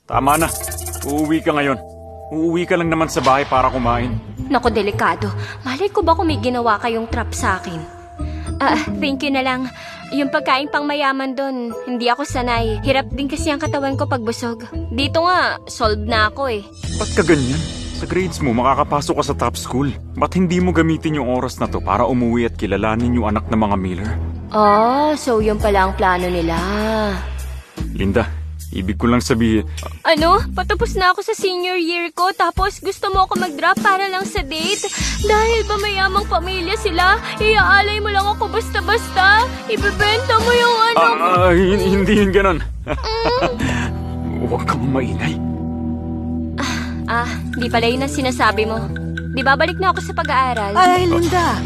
Tama na. Uuwi ka ngayon. Uuwi ka lang naman sa bahay para kumain. Naku, delikado. Malay ko ba kung may ginawa kayong trap sa akin? Thank you na lang. Yung pagkain pang mayaman doon, hindi ako sanay. Hirap din kasi ang katawan ko pag busog. Dito nga, solved na ako eh. Ba't ka ganyan? Sa grades mo, makakapasok ka sa top school. Ba't hindi mo gamitin yung oras na to para umuwi at kilalanin yung anak ng mga Miller? So yun pala ang plano nila. Linda, ibig ko lang sabihin... Ano? Patapos na ako sa senior year ko, tapos gusto mo ako mag-drop para lang sa date? Dahil ba mayamang pamilya sila, iaalay mo lang ako basta-basta? Ibebenta mo yung ano? Hindi yun ganon. Huwag kang maingay. Di pala yun ang sinasabi mo. Di babalik na ako sa pag-aaral? Ay, Linda.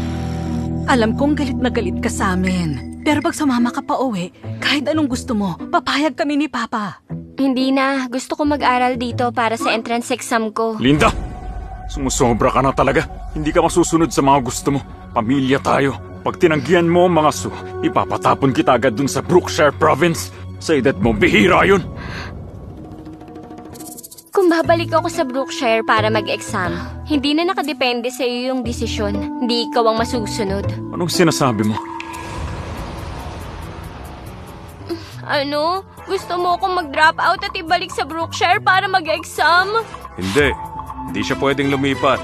Alam kong galit na galit ka sa amin. Pero pag sumama ka pa uwi, kahit anong gusto mo, papayag kami ni Papa. Hindi na. Gusto ko mag-aral dito para sa entrance exam ko. Linda! Sumusobra ka na talaga. Hindi ka masusunod sa mga gusto mo. Pamilya tayo. Pag tinanggihan mo ang mga ipapatapon kita agad dun sa Brookshire Province. Sa edad mo, bihira yun. Kung babalik ako sa Brookshire para mag-exam, hindi na nakadepende sa iyo yung desisyon. Hindi ikaw ang masusunod. Anong sinasabi mo? Ano? Gusto mo akong mag-drop out at ibalik sa Brookshire para mag-exam? Hindi. Hindi siya pwedeng lumipat.